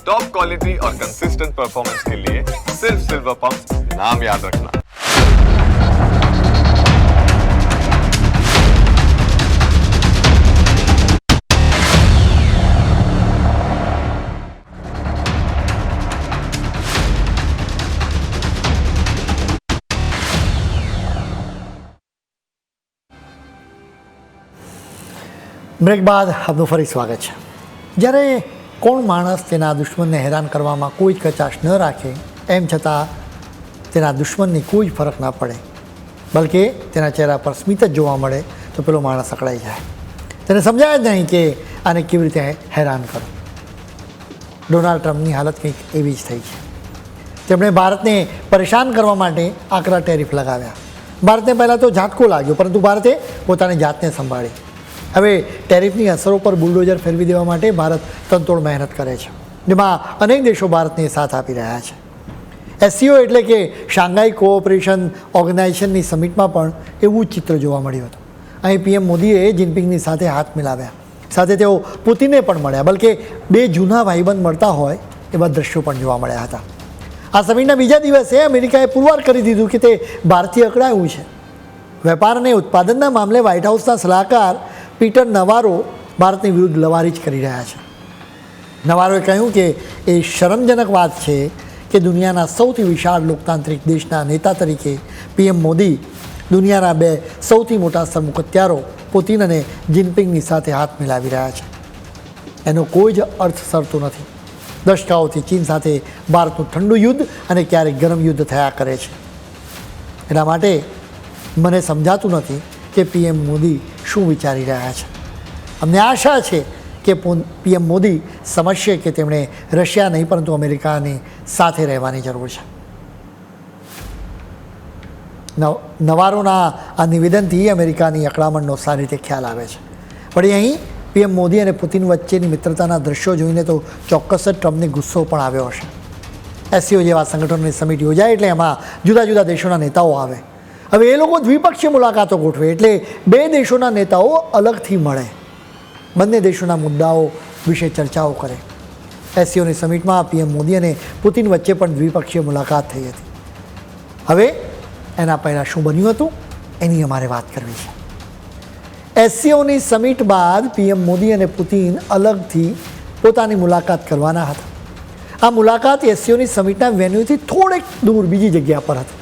Top quality और consistent performance के लिए सिर्फ सिल्वर पंप नाम याद रखना। બ્રેક બાદ આપનું ફરી સ્વાગત છે. જ્યારે કોણ માણસ તેના દુશ્મનને હેરાન કરવામાં કોઈ કચાશ ન રાખે, એમ છતાં તેના દુશ્મનની કોઈ ફરક ના પડે, બલકે તેના ચહેરા પર સ્મિત જ જોવા મળે, તો પેલો માણસ અકળાઈ જાય. તેને સમજાય જ નહીં કે આને કેવી રીતે હેરાન કરો. ડોનાલ્ડ ટ્રમ્પની હાલત કંઈક એવી જ થઈ છે. તેમણે ભારતને પરેશાન કરવા માટે આકરા ટેરિફ લગાવ્યા. ભારતને પહેલાં તો ઝાટકો લાગ્યો, પરંતુ ભારતે પોતાની જાતને સંભાળી. હવે ટેરિફની અસરો પર બુલડોઝર ફેરવી દેવા માટે ભારત તનતોડ મહેનત કરે છે, જેમાં અનેક દેશો ભારતને સાથ આપી રહ્યા છે. એસસીઓ એટલે કે શાંઘાઈ કોઓપરેશન ઓર્ગેનાઇઝેશનની સમિટમાં પણ એવું જ ચિત્ર જોવા મળ્યું હતું. અહીં પીએમ મોદીએ જિનપિંગની સાથે હાથ મિલાવ્યા, સાથે તેઓ પુતિનને પણ મળ્યા, બલકે બે જૂના ભાઈબંધ મળતા હોય એવા દ્રશ્યો પણ જોવા મળ્યા હતા. આ સમિટના બીજા દિવસે અમેરિકાએ પુરવાર કરી દીધું કે તે ભારતથી અકળાયું છે. વેપાર અને ઉત્પાદનના મામલે વ્હાઇટ હાઉસના સલાહકાર પીટર નવારો ભારતની વિરુદ્ધ લવારી જ કરી રહ્યા છે. નવારોએ કહ્યું કે એ શરમજનક વાત છે કે દુનિયાના સૌથી વિશાળ લોકતાંત્રિક દેશના નેતા તરીકે પીએમ મોદી દુનિયાના બે સૌથી મોટા સરમુખત્યારો પુતિન અને જિનપિંગની સાથે હાથ મિલાવી રહ્યા છે. એનો કોઈ જ અર્થ સરતો નથી. દશકાઓથી ચીન સાથે ભારતનું ઠંડુ યુદ્ધ અને ક્યારેક ગરમ યુદ્ધ થયા કરે છે. એટલા માટે મને સમજાતું નથી કે પીએમ મોદી શું વિચારી રહ્યા છે. અમને આશા છે કે પીએમ મોદી સમજશે કે તેમણે રશિયા નહીં પરંતુ અમેરિકાની સાથે રહેવાની જરૂર છે. નવારોના આ નિવેદનથી અમેરિકાની અકળામણનો સારી રીતે ખ્યાલ આવે છે. પણ અહીં પીએમ મોદી અને પુતિન વચ્ચેની મિત્રતાના દ્રશ્યો જોઈને તો ચોક્કસ જ ટ્રમ્પને ગુસ્સો પણ આવ્યો હશે. એસસીઓ જેવા સંગઠનોની સમિટ યોજાય એટલે એમાં જુદા જુદા દેશોના નેતાઓ આવે. હવે એ લોકો દ્વિપક્ષીય મુલાકાતો ગોઠવે એટલે બે દેશોના નેતાઓ અલગથી મળે, બંને દેશોના મુદ્દાઓ વિશે ચર્ચાઓ કરે. એસસીઓની સમિટમાં પીએમ મોદી અને પુતિન વચ્ચે પણ દ્વિપક્ષીય મુલાકાત થઈ હતી. હવે એના પહેલાં શું બન્યું હતું એની અમારે વાત કરવી છે. એસસીઓની સમિટ બાદ પીએમ મોદી અને પુતિન અલગથી પોતાની મુલાકાત કરવાના હતા. આ મુલાકાત એસસીઓની સમિટના વેન્યુથી થોડેક દૂર બીજી જગ્યા પર હતી.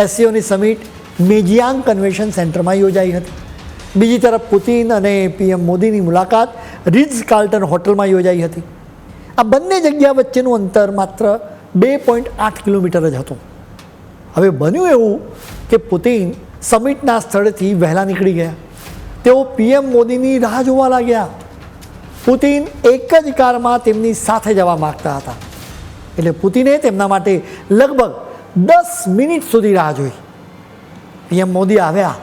એસસીઓની સમિટ મેજિયાંગ કન્વેન્શન સેન્ટરમાં યોજાઈ હતી. બીજી તરફ પુતિન અને પીએમ મોદીની મુલાકાત રીટ્ઝ કાર્લ્ટન હોટલમાં યોજાઈ હતી. આ બંને જગ્યા વચ્ચેનું અંતર માત્ર 2.8 કિલોમીટર જ હતું. હવે બન્યું એવું કે પુતિન સમિટના સ્થળેથી વહેલા નીકળી ગયા. તેઓ પીએમ મોદીની રાહ જોવા લાગ્યા. પુતિન એક જ કારમાં તેમની સાથે જવા માગતા હતા, એટલે પુતિને તેમના માટે લગભગ 10 મિનિટ સુધી રાહ જોઈ. પીએમ મોદી આવ્યા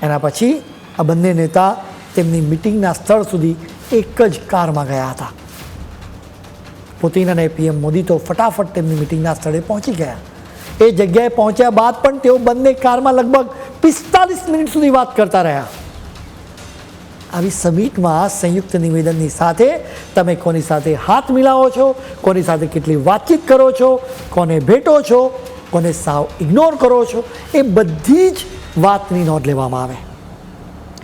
એના પછી આ બંને નેતા તેમની મિટિંગના સ્થળ સુધી એક જ કારમાં ગયા હતા. પુતિન અને પીએમ મોદી તો ફટાફટ તેમની મિટિંગના સ્થળે પહોંચી ગયા. એ જગ્યાએ પહોંચ્યા બાદ પણ તેઓ બંને કારમાં લગભગ 45 મિનિટ સુધી વાત કરતા રહ્યા. આવી સમિટમાં સંયુક્ત નિવેદનની સાથે તમે કોની સાથે હાથ મિલાવો છો, કોની સાથે કેટલી વાતચીત કરો છો, કોને ભેટો છો, કોને સાવ ઇગ્નોર કરો છો, એ બધી જ વાતની નોંધ લેવામાં આવે.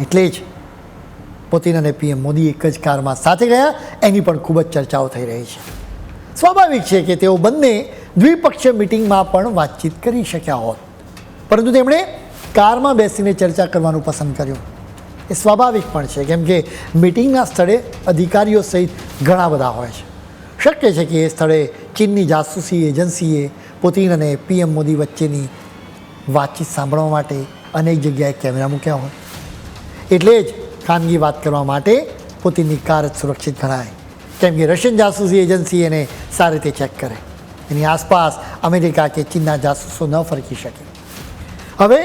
એટલે જ પુતિન અને પીએમ મોદી એક જ કારમાં સાથે ગયા એની પણ ખૂબ જ ચર્ચાઓ થઈ રહી છે. સ્વાભાવિક છે કે તેઓ બંને દ્વિપક્ષીય મિટિંગમાં પણ વાતચીત કરી શક્યા હોત, પરંતુ તેમણે કારમાં બેસીને ચર્ચા કરવાનું પસંદ કર્યું. એ સ્વાભાવિક પણ છે, કેમ કે મિટિંગના સ્થળે અધિકારીઓ સહિત ઘણા બધા હોય છે. શક્ય છે કે એ સ્થળે ચીનની જાસૂસી એજન્સીએ પુતિન અને પીએમ મોદી વચ્ચેની વાતચીત સાંભળવા માટે અનેક જગ્યાએ કેમેરા મૂક્યા હોય. એટલે જ ખાનગી વાત કરવા માટે પુતિનની કાર જ સુરક્ષિત ગણાય, કેમ કે રશિયન જાસૂસી એજન્સી એને સારી રીતે ચેક કરે. એની આસપાસ અમેરિકા કે ચીનના જાસૂસો ન ફરકી શકે. હવે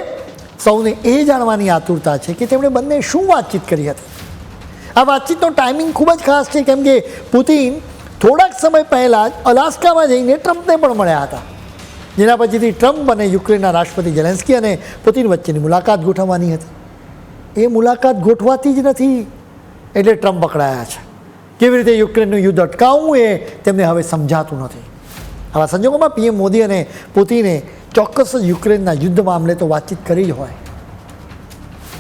સૌને એ જાણવાની આતુરતા છે કે તેમણે બંને શું વાતચીત કરી હતી. આ વાતચીતનો ટાઈમિંગ ખૂબ જ ખાસ છે, કેમ કે પુતિન થોડાક સમય પહેલાં જ અલાસ્કામાં જઈને ટ્રમ્પને પણ મળ્યા હતા, જેના પછીથી ટ્રમ્પ અને યુક્રેનના રાષ્ટ્રપતિ ઝેલેન્સ્કી અને પુતિન વચ્ચેની મુલાકાત ગોઠવવાની હતી. એ મુલાકાત ગોઠવાતી જ નથી એટલે ટ્રમ્પ પકડાયા છે. કેવી રીતે યુક્રેનનું યુદ્ધ અટકાવવું એ તેમને હવે સમજાતું નથી. આવા સંજોગોમાં પીએમ મોદી અને પુતિને ચોક્કસ જ યુક્રેનના યુદ્ધ મામલે તો વાતચીત કરી જ હોય.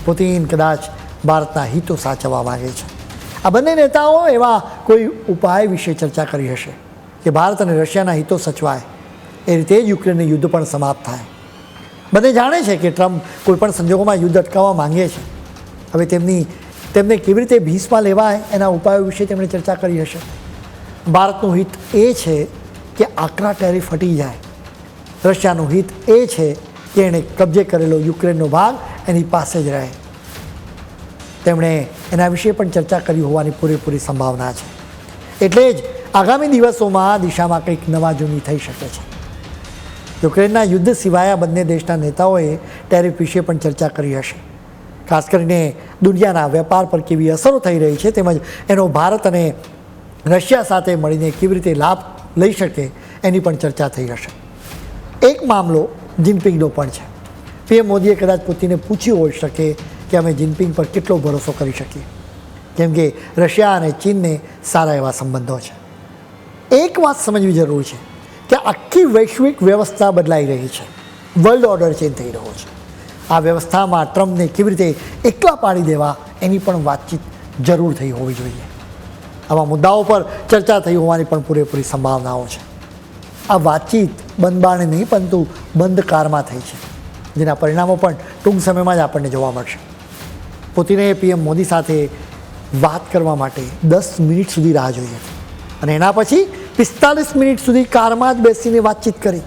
પુતિન કદાચ ભારતના હિતો સાચવવા માગે છે. આ બંને નેતાઓ એવા કોઈ ઉપાય વિશે ચર્ચા કરી હશે કે ભારત અને રશિયાના હિતો સચવાય, એ રીતે જ યુક્રેનનું યુદ્ધ પણ સમાપ્ત થાય. બંને જાણે છે કે ટ્રમ્પ કોઈપણ સંજોગોમાં યુદ્ધ અટકાવવા માંગે છે. હવે તેમને કેવી રીતે ભીંસમાં લેવાય એના ઉપાયો વિશે તેમણે ચર્ચા કરી હશે. ભારતનું હિત એ છે કે આકરા ટેરિફ હટી જાય. રશિયાનું હિત એ છે કે એણે કબજે કરેલો યુક્રેનનો ભાગ એની પાસે જ રહે. તેમણે એના વિશે પણ ચર્ચા કરી હોવાની પૂરેપૂરી સંભાવના છે. એટલે જ આગામી દિવસોમાં આ દિશામાં કંઈક નવા જૂની થઈ શકે છે. યુક્રેનના યુદ્ધ સિવાય આ બંને દેશના નેતાઓએ ટેરિફ વિશે પણ ચર્ચા કરી હશે. ખાસ કરીને દુનિયાના વેપાર પર કેવી અસરો થઈ રહી છે, તેમજ એનો ભારત અને રશિયા સાથે મળીને કેવી રીતે લાભ લઈ શકે એની પણ ચર્ચા થઈ હશે. એક મામલો જિનપિંગનો પણ છે. પીએમ મોદીએ કદાચ પુતિને પૂછ્યું હોઈ શકે કે અમે જિનપિંગ પર કેટલો ભરોસો કરી શકીએ, કેમ કે રશિયા અને ચીનને સારા એવા સંબંધો છે. એક વાત સમજવી જરૂરી છે કે આખી વૈશ્વિક વ્યવસ્થા બદલાઈ રહી છે. વર્લ્ડ ઓર્ડર ચેન્જ થઈ રહ્યો છે. આ વ્યવસ્થામાં ટ્રમ્પને કેવી રીતે એકલા પાડી દેવા એની પણ વાતચીત જરૂર થઈ હોવી જોઈએ. આવા મુદ્દાઓ પર ચર્ચા થઈ હોવાની પણ પૂરેપૂરી સંભાવનાઓ છે. આ વાતચીત બંધ બારણે નહીં પરંતુ બંધ કારમાં થઈ છે, જેના પરિણામો પણ ટૂંક સમયમાં જ આપણને જોવા મળશે. પુતિને પીએમ મોદી સાથે વાત કરવા માટે 10 મિનિટ સુધી રાહ જોઈ હતી અને એના પછી 45 મિનિટ સુધી કારમાં જ બેસીને વાતચીત કરી.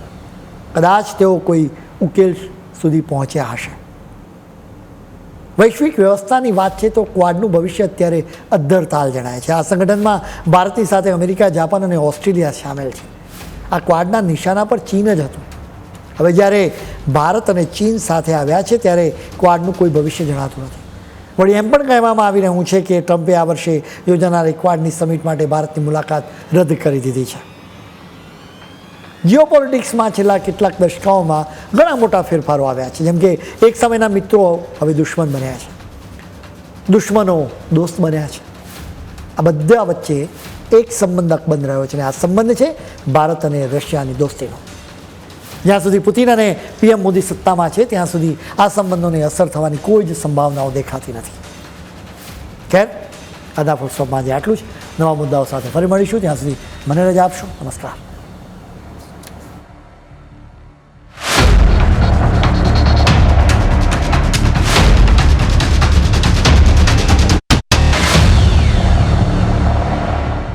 કદાચ તેઓ કોઈ ઉકેલ સુધી પહોંચ્યા હશે. વૈશ્વિક વ્યવસ્થાની વાત છે તો ક્વાડનું ભવિષ્ય અત્યારે અદ્ધર તાલ જણાય છે. આ સંગઠનમાં ભારતની સાથે અમેરિકા, જાપાન અને ઓસ્ટ્રેલિયા સામેલ છે. આ ક્વાડના નિશાના પર ચીન જ હતું. હવે જ્યારે ભારત અને ચીન સાથે આવ્યા છે ત્યારે ક્વાડનું કોઈ ભવિષ્ય જણાતું નથી. વળી એમ પણ કહેવામાં આવી રહ્યું છે કે ટ્રમ્પે આ વર્ષે યોજાનારી ક્વાડની સમિટ માટે ભારતની મુલાકાત રદ કરી દીધી છે. જીઓપોલિટિક્સમાં છેલ્લા કેટલાક દશકાઓમાં ઘણા મોટા ફેરફારો આવ્યા છે. જેમ કે એક સમયના મિત્રો હવે દુશ્મન બન્યા છે, દુશ્મનો દોસ્ત બન્યા છે. આ બધા વચ્ચે એક સંબંધ અકબંધ રહ્યો છે અને આ સંબંધ છે ભારત અને રશિયાની દોસ્તીનો. જ્યાં સુધી પુતિન અને પીએમ મોદી સત્તામાં છે ત્યાં સુધી આ સંબંધોને અસર થવાની કોઈ જ સંભાવનાઓ દેખાતી નથી. ખેર, આદા ફોટોમાં આજે આટલું જ. નવા મુદ્દાઓ સાથે ફરી મળીશું. ત્યાં સુધી મને રજા આપશો. નમસ્કાર.